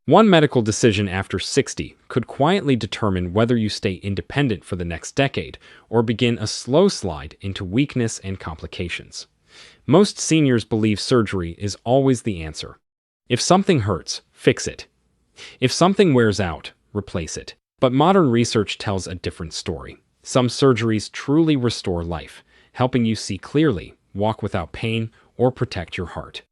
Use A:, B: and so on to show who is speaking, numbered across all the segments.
A: One medical decision after 60 could quietly determine whether you stay independent for the next decade or begin a slow slide into weakness and complications. Most seniors believe surgery is always the answer. If something hurts, fix it. If something wears out, replace it. But modern research tells a different story. Some surgeries truly restore life, helping you see clearly, walk without pain, or protect your heart.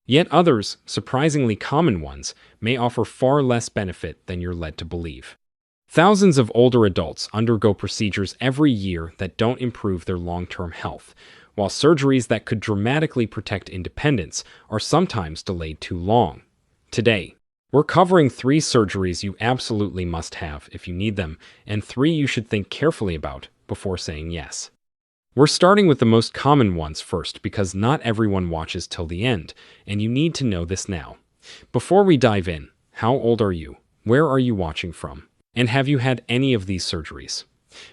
A: Yet others, surprisingly common ones, may offer far less benefit than you're led to believe. Thousands of older adults undergo procedures every year that don't improve their long-term health, while surgeries that could dramatically protect independence are sometimes delayed too long. Today, we're covering 3 surgeries you absolutely must have if you need them, and 3 you should think carefully about before saying yes. We're starting with the most common ones first because not everyone watches till the end, and you need to know this now. Before we dive in, how old are you? Where are you watching from? And have you had any of these surgeries?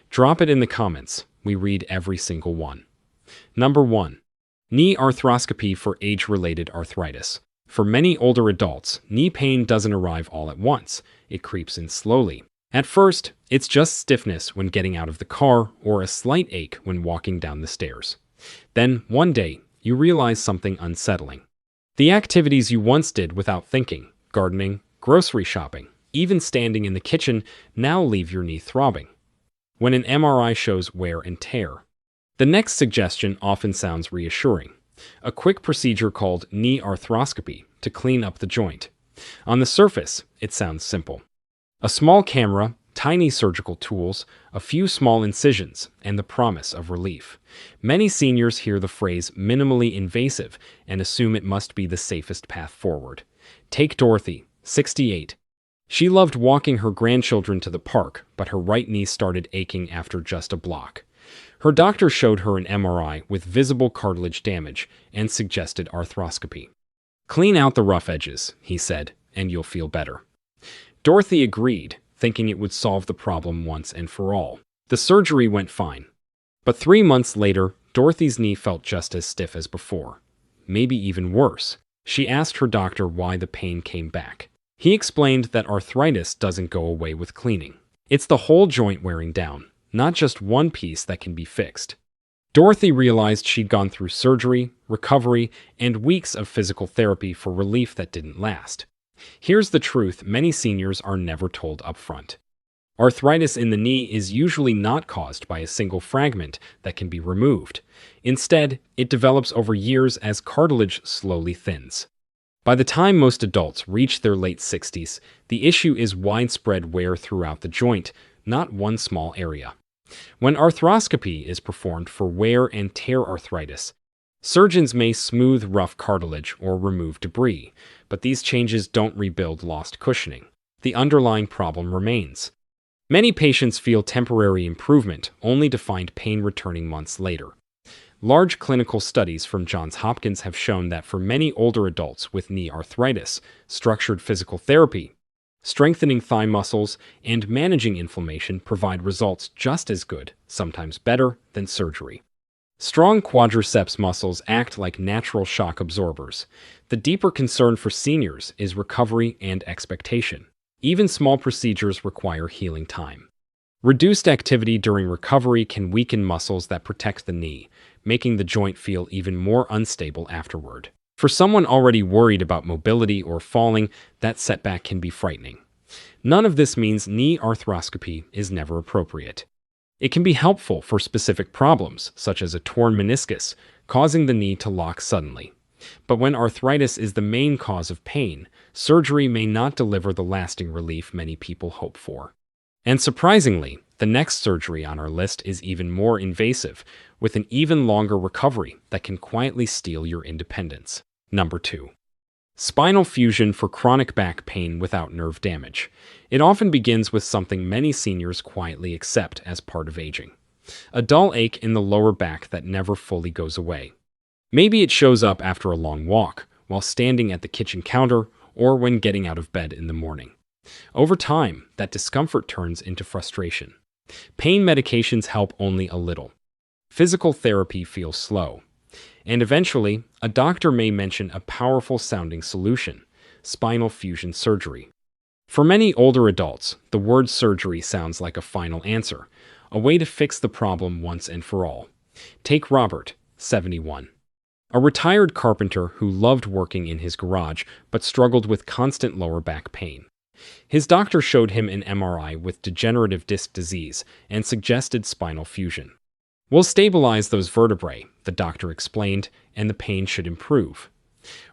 A: Drop it in the comments. We read every single one. Number 1. Knee arthroscopy for age-related arthritis. For many older adults, knee pain doesn't arrive all at once. It creeps in slowly. At first, it's just stiffness when getting out of the car or a slight ache when walking down the stairs. Then, one day, you realize something unsettling. The activities you once did without thinking, gardening, grocery shopping, even standing in the kitchen, now leave your knee throbbing. When an MRI shows wear and tear. The next suggestion often sounds reassuring. A quick procedure called knee arthroscopy to clean up the joint. On the surface, it sounds simple. A small camera, tiny surgical tools, a few small incisions, and the promise of relief. Many seniors hear the phrase minimally invasive and assume it must be the safest path forward. Take Dorothy, 68. She loved walking her grandchildren to the park, but her right knee started aching after just a block. Her doctor showed her an MRI with visible cartilage damage and suggested arthroscopy. "Clean out the rough edges," he said, "and you'll feel better." Dorothy agreed, thinking it would solve the problem once and for all. The surgery went fine. But 3 months later, Dorothy's knee felt just as stiff as before. Maybe even worse. She asked her doctor why the pain came back. He explained that arthritis doesn't go away with cleaning. It's the whole joint wearing down, not just one piece that can be fixed. Dorothy realized she'd gone through surgery, recovery, and weeks of physical therapy for relief that didn't last. Here's the truth many seniors are never told up front. Arthritis in the knee is usually not caused by a single fragment that can be removed. Instead, it develops over years as cartilage slowly thins. By the time most adults reach their late 60s, the issue is widespread wear throughout the joint, not one small area. When arthroscopy is performed for wear and tear arthritis, surgeons may smooth rough cartilage or remove debris, but these changes don't rebuild lost cushioning. The underlying problem remains. Many patients feel temporary improvement only to find pain returning months later. Large clinical studies from Johns Hopkins have shown that for many older adults with knee arthritis, structured physical therapy, strengthening thigh muscles, and managing inflammation provide results just as good, sometimes better, than surgery. Strong quadriceps muscles act like natural shock absorbers. The deeper concern for seniors is recovery and expectation. Even small procedures require healing time. Reduced activity during recovery can weaken muscles that protect the knee, making the joint feel even more unstable afterward. For someone already worried about mobility or falling, that setback can be frightening. None of this means knee arthroscopy is never appropriate. It can be helpful for specific problems, such as a torn meniscus, causing the knee to lock suddenly. But when arthritis is the main cause of pain, surgery may not deliver the lasting relief many people hope for. And surprisingly, the next surgery on our list is even more invasive, with an even longer recovery that can quietly steal your independence. Number 2. Spinal fusion for chronic back pain without nerve damage. It often begins with something many seniors quietly accept as part of aging. A dull ache in the lower back that never fully goes away. Maybe it shows up after a long walk, while standing at the kitchen counter, or when getting out of bed in the morning. Over time, that discomfort turns into frustration. Pain medications help only a little. Physical therapy feels slow. And eventually, a doctor may mention a powerful sounding solution: spinal fusion surgery. For many older adults, the word surgery sounds like a final answer, a way to fix the problem once and for all. Take Robert, 71. A retired carpenter who loved working in his garage but struggled with constant lower back pain. His doctor showed him an MRI with degenerative disc disease and suggested spinal fusion. "We'll stabilize those vertebrae," the doctor explained, "and the pain should improve."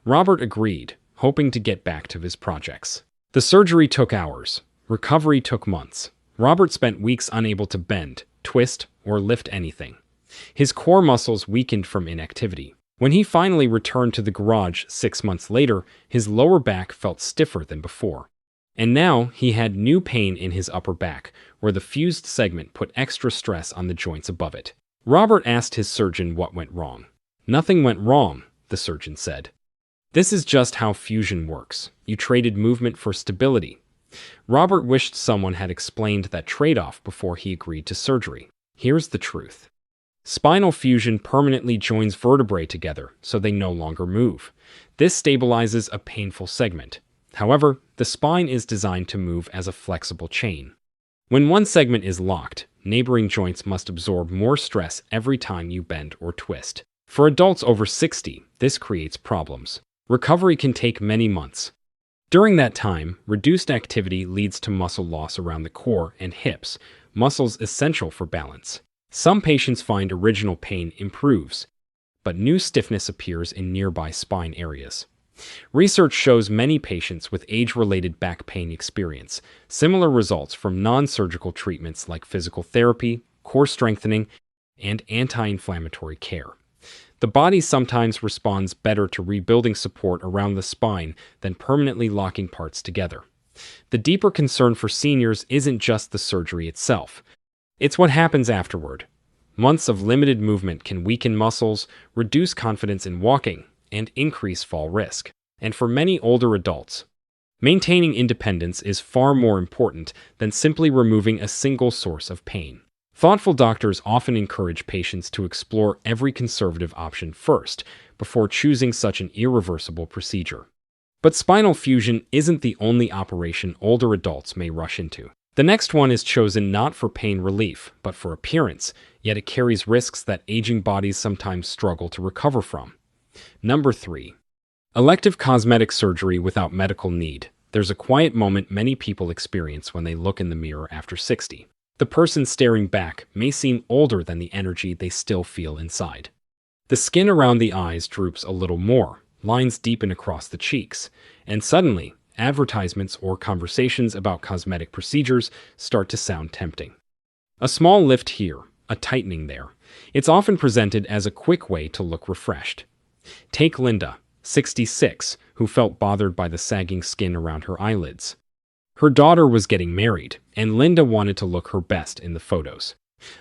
A: Robert agreed, hoping to get back to his projects. The surgery took hours. Recovery took months. Robert spent weeks unable to bend, twist, or lift anything. His core muscles weakened from inactivity. When he finally returned to the garage 6 months later, his lower back felt stiffer than before. And now he had new pain in his upper back, where the fused segment put extra stress on the joints above it. Robert asked his surgeon what went wrong. "Nothing went wrong," the surgeon said. "This is just how fusion works. You traded movement for stability." Robert wished someone had explained that trade-off before he agreed to surgery. Here's the truth. Spinal fusion permanently joins vertebrae together so they no longer move. This stabilizes a painful segment. However, the spine is designed to move as a flexible chain. When one segment is locked, neighboring joints must absorb more stress every time you bend or twist. For adults over 60, this creates problems. Recovery can take many months. During that time, reduced activity leads to muscle loss around the core and hips, muscles essential for balance. Some patients find original pain improves, but new stiffness appears in nearby spine areas. Research shows many patients with age-related back pain experience similar results from non-surgical treatments like physical therapy, core strengthening, and anti-inflammatory care. The body sometimes responds better to rebuilding support around the spine than permanently locking parts together. The deeper concern for seniors isn't just the surgery itself. It's what happens afterward. Months of limited movement can weaken muscles, reduce confidence in walking, and increase fall risk. And for many older adults, maintaining independence is far more important than simply removing a single source of pain. Thoughtful doctors often encourage patients to explore every conservative option first before choosing such an irreversible procedure. But spinal fusion isn't the only operation older adults may rush into. The next one is chosen not for pain relief, but for appearance, yet it carries risks that aging bodies sometimes struggle to recover from. Number 3. Elective cosmetic surgery without medical need. There's a quiet moment many people experience when they look in the mirror after 60. The person staring back may seem older than the energy they still feel inside. The skin around the eyes droops a little more, lines deepen across the cheeks, and suddenly, advertisements or conversations about cosmetic procedures start to sound tempting. A small lift here, a tightening there. It's often presented as a quick way to look refreshed. Take Linda, 66, who felt bothered by the sagging skin around her eyelids. Her daughter was getting married, and Linda wanted to look her best in the photos.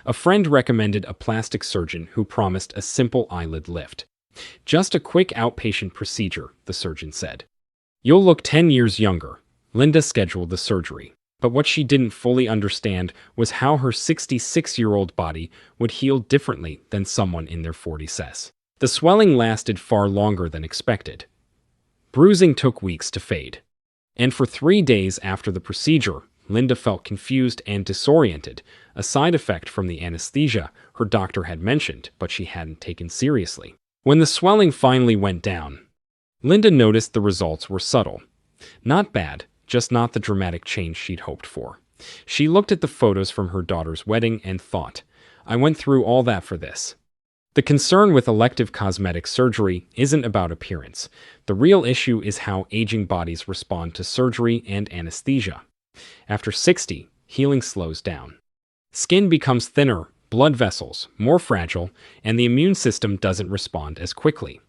A: A friend recommended a plastic surgeon who promised a simple eyelid lift. "Just a quick outpatient procedure," the surgeon said. "You'll look 10 years younger." Linda scheduled the surgery. But what she didn't fully understand was how her 66-year-old body would heal differently than someone in their 40s. The swelling lasted far longer than expected. Bruising took weeks to fade. And for 3 days after the procedure, Linda felt confused and disoriented, a side effect from the anesthesia her doctor had mentioned but she hadn't taken seriously. When the swelling finally went down, Linda noticed the results were subtle. Not bad, just not the dramatic change she'd hoped for. She looked at the photos from her daughter's wedding and thought, "I went through all that for this." The concern with elective cosmetic surgery isn't about appearance. The real issue is how aging bodies respond to surgery and anesthesia. After 60, healing slows down. Skin becomes thinner, blood vessels more fragile, and the immune system doesn't respond as quickly.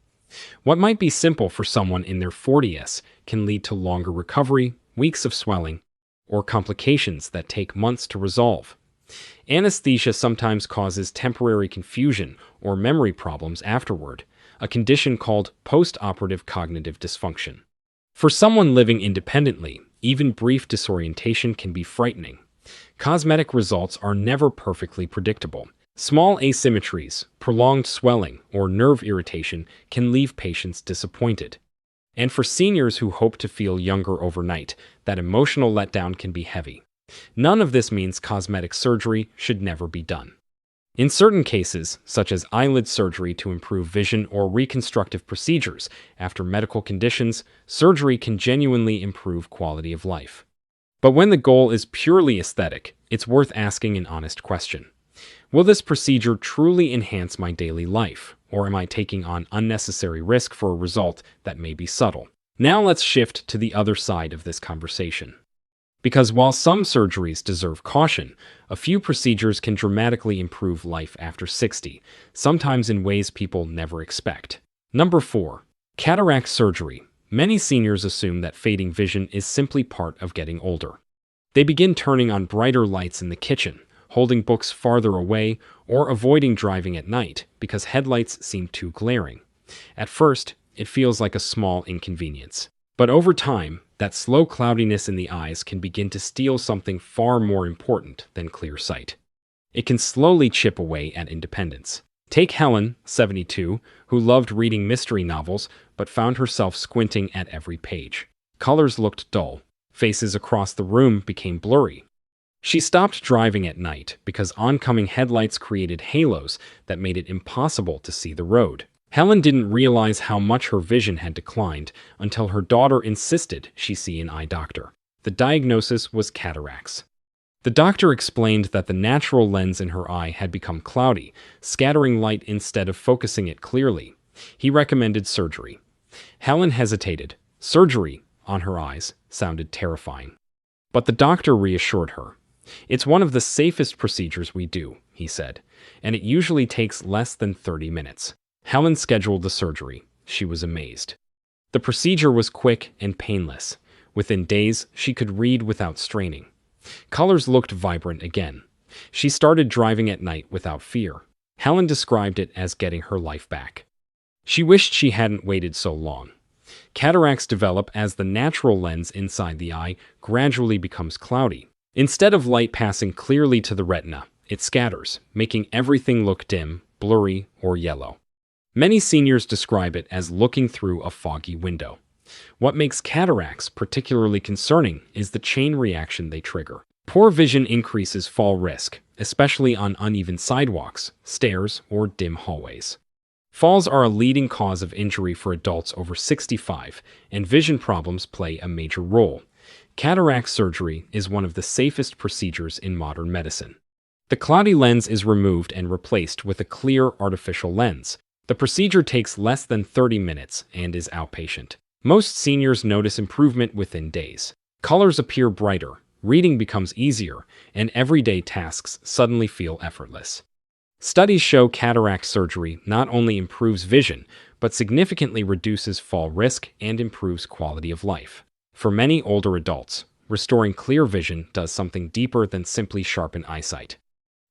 A: What might be simple for someone in their 40s can lead to longer recovery, weeks of swelling, or complications that take months to resolve. Anesthesia sometimes causes temporary confusion or memory problems afterward, a condition called post-operative cognitive dysfunction. For someone living independently, even brief disorientation can be frightening. Cosmetic results are never perfectly predictable. Small asymmetries, prolonged swelling, or nerve irritation can leave patients disappointed. And for seniors who hope to feel younger overnight, that emotional letdown can be heavy. None of this means cosmetic surgery should never be done. In certain cases, such as eyelid surgery to improve vision or reconstructive procedures after medical conditions, surgery can genuinely improve quality of life. But when the goal is purely aesthetic, it's worth asking an honest question. Will this procedure truly enhance my daily life, or am I taking on unnecessary risk for a result that may be subtle? Now let's shift to the other side of this conversation. Because while some surgeries deserve caution, a few procedures can dramatically improve life after 60, sometimes in ways people never expect. Number 4. Cataract surgery. Many seniors assume that fading vision is simply part of getting older. They begin turning on brighter lights in the kitchen, holding books farther away, or avoiding driving at night because headlights seem too glaring. At first, it feels like a small inconvenience. But over time, that slow cloudiness in the eyes can begin to steal something far more important than clear sight. It can slowly chip away at independence. Take Helen, 72, who loved reading mystery novels but found herself squinting at every page. Colors looked dull. Faces across the room became blurry. She stopped driving at night because oncoming headlights created halos that made it impossible to see the road. Helen didn't realize how much her vision had declined until her daughter insisted she see an eye doctor. The diagnosis was cataracts. The doctor explained that the natural lens in her eye had become cloudy, scattering light instead of focusing it clearly. He recommended surgery. Helen hesitated. Surgery, on her eyes, sounded terrifying. But the doctor reassured her. It's one of the safest procedures we do, he said, and it usually takes less than 30 minutes. Helen scheduled the surgery. She was amazed. The procedure was quick and painless. Within days, she could read without straining. Colors looked vibrant again. She started driving at night without fear. Helen described it as getting her life back. She wished she hadn't waited so long. Cataracts develop as the natural lens inside the eye gradually becomes cloudy. Instead of light passing clearly to the retina, it scatters, making everything look dim, blurry, or yellow. Many seniors describe it as looking through a foggy window. What makes cataracts particularly concerning is the chain reaction they trigger. Poor vision increases fall risk, especially on uneven sidewalks, stairs, or dim hallways. Falls are a leading cause of injury for adults over 65, and vision problems play a major role. Cataract surgery is one of the safest procedures in modern medicine. The cloudy lens is removed and replaced with a clear artificial lens. The procedure takes less than 30 minutes and is outpatient. Most seniors notice improvement within days. Colors appear brighter, reading becomes easier, and everyday tasks suddenly feel effortless. Studies show cataract surgery not only improves vision, but significantly reduces fall risk and improves quality of life. For many older adults, restoring clear vision does something deeper than simply sharpen eyesight.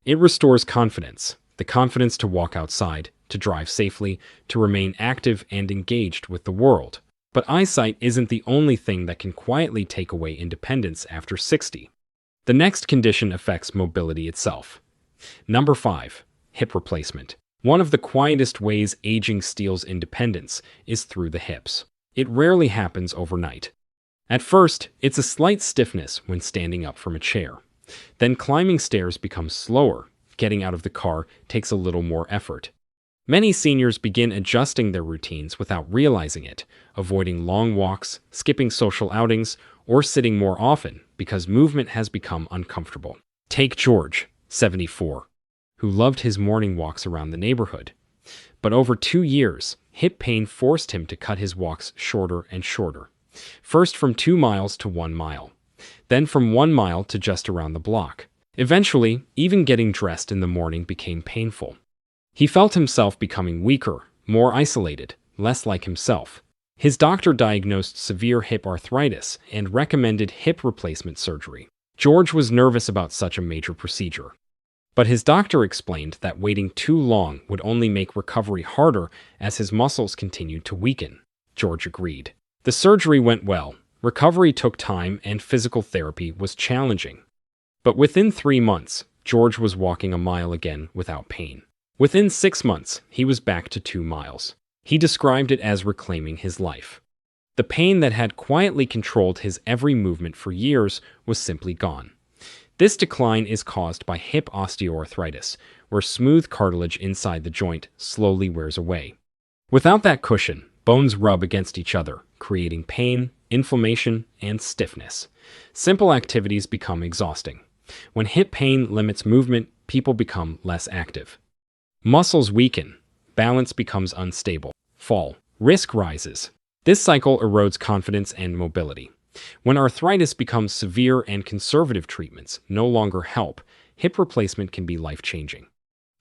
A: It restores confidence, the confidence to walk outside, to drive safely, to remain active and engaged with the world. But eyesight isn't the only thing that can quietly take away independence after 60. The next condition affects mobility itself. Number 5. Hip replacement. One of the quietest ways aging steals independence is through the hips. It rarely happens overnight. At first, it's a slight stiffness when standing up from a chair. Then climbing stairs becomes slower. Getting out of the car takes a little more effort. Many seniors begin adjusting their routines without realizing it, avoiding long walks, skipping social outings, or sitting more often because movement has become uncomfortable. Take George, 74, who loved his morning walks around the neighborhood. But over 2 years, hip pain forced him to cut his walks shorter and shorter. First from 2 miles to 1 mile, then from 1 mile to just around the block. Eventually, even getting dressed in the morning became painful. He felt himself becoming weaker, more isolated, less like himself. His doctor diagnosed severe hip arthritis and recommended hip replacement surgery. George was nervous about such a major procedure. But his doctor explained that waiting too long would only make recovery harder as his muscles continued to weaken. George agreed. The surgery went well. Recovery took time and physical therapy was challenging. But within 3 months, George was walking a mile again without pain. Within 6 months, he was back to 2 miles. He described it as reclaiming his life. The pain that had quietly controlled his every movement for years was simply gone. This decline is caused by hip osteoarthritis, where smooth cartilage inside the joint slowly wears away. Without that cushion, bones rub against each other, creating pain, inflammation, and stiffness. Simple activities become exhausting. When hip pain limits movement, people become less active. Muscles weaken, balance becomes unstable, fall, risk rises. This cycle erodes confidence and mobility. When arthritis becomes severe and conservative treatments no longer help, hip replacement can be life-changing.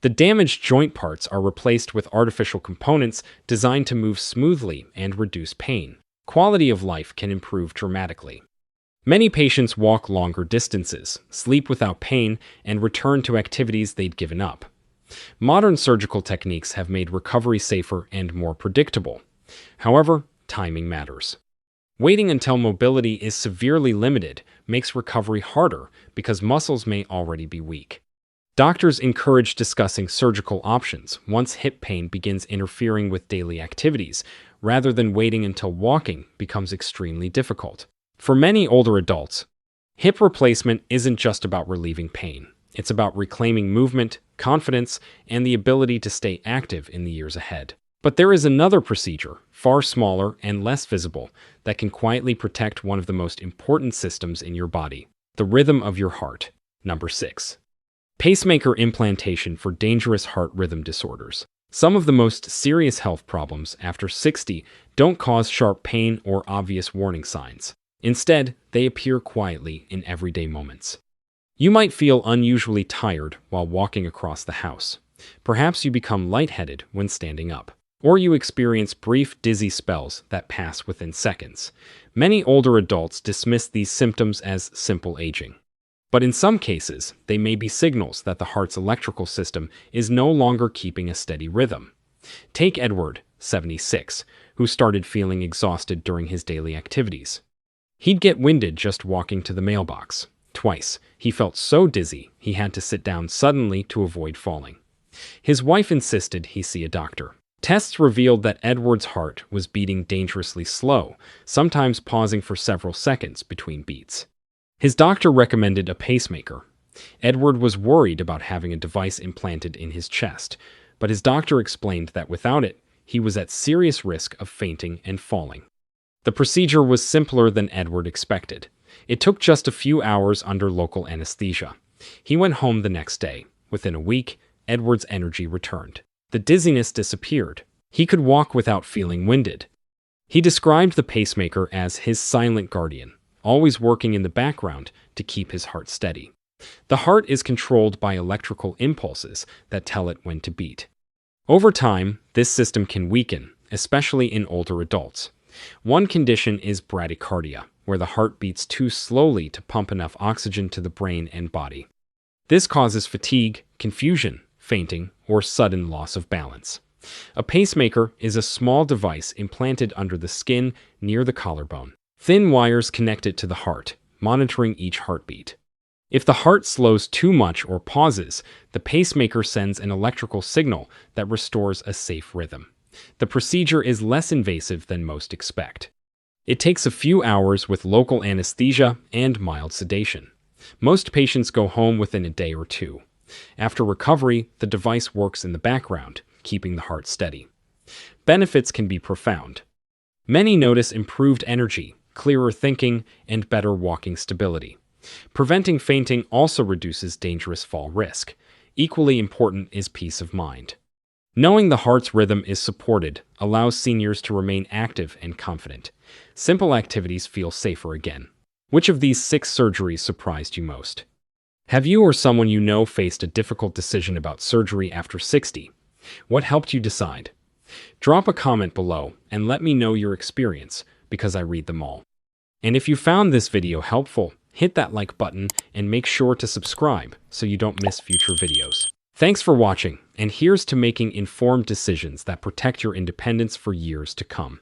A: The damaged joint parts are replaced with artificial components designed to move smoothly and reduce pain. Quality of life can improve dramatically. Many patients walk longer distances, sleep without pain, and return to activities they'd given up. Modern surgical techniques have made recovery safer and more predictable. However, timing matters. Waiting until mobility is severely limited makes recovery harder because muscles may already be weak. Doctors encourage discussing surgical options once hip pain begins interfering with daily activities, rather than waiting until walking becomes extremely difficult. For many older adults, hip replacement isn't just about relieving pain. It's about reclaiming movement, confidence, and the ability to stay active in the years ahead. But there is another procedure, far smaller and less visible, that can quietly protect one of the most important systems in your body, the rhythm of your heart. Number 6. Pacemaker implantation for dangerous heart rhythm disorders. Some of the most serious health problems after 60 don't cause sharp pain or obvious warning signs. Instead, they appear quietly in everyday moments. You might feel unusually tired while walking across the house. Perhaps you become lightheaded when standing up. Or you experience brief, dizzy spells that pass within seconds. Many older adults dismiss these symptoms as simple aging. But in some cases, they may be signals that the heart's electrical system is no longer keeping a steady rhythm. Take Edward, 76, who started feeling exhausted during his daily activities. He'd get winded just walking to the mailbox. Twice, he felt so dizzy he had to sit down suddenly to avoid falling. His wife insisted he see a doctor. Tests revealed that Edward's heart was beating dangerously slow, sometimes pausing for several seconds between beats. His doctor recommended a pacemaker. Edward was worried about having a device implanted in his chest, but his doctor explained that without it, he was at serious risk of fainting and falling. The procedure was simpler than Edward expected. It took just a few hours under local anesthesia. He went home the next day. Within a week, Edward's energy returned. The dizziness disappeared. He could walk without feeling winded. He described the pacemaker as his silent guardian, always working in the background to keep his heart steady. The heart is controlled by electrical impulses that tell it when to beat. Over time, this system can weaken, especially in older adults. One condition is bradycardia, where the heart beats too slowly to pump enough oxygen to the brain and body. This causes fatigue, confusion, fainting, or sudden loss of balance. A pacemaker is a small device implanted under the skin near the collarbone. Thin wires connect it to the heart, monitoring each heartbeat. If the heart slows too much or pauses, the pacemaker sends an electrical signal that restores a safe rhythm. The procedure is less invasive than most expect. It takes a few hours with local anesthesia and mild sedation. Most patients go home within a day or two. After recovery, the device works in the background, keeping the heart steady. Benefits can be profound. Many notice improved energy, clearer thinking, and better walking stability. Preventing fainting also reduces dangerous fall risk. Equally important is peace of mind. Knowing the heart's rhythm is supported allows seniors to remain active and confident. Simple activities feel safer again. Which of these 6 surgeries surprised you most? Have you or someone you know faced a difficult decision about surgery after 60? What helped you decide? Drop a comment below and let me know your experience, because I read them all. And if you found this video helpful, hit that like button and make sure to subscribe so you don't miss future videos. Thanks for watching, and here's to making informed decisions that protect your independence for years to come.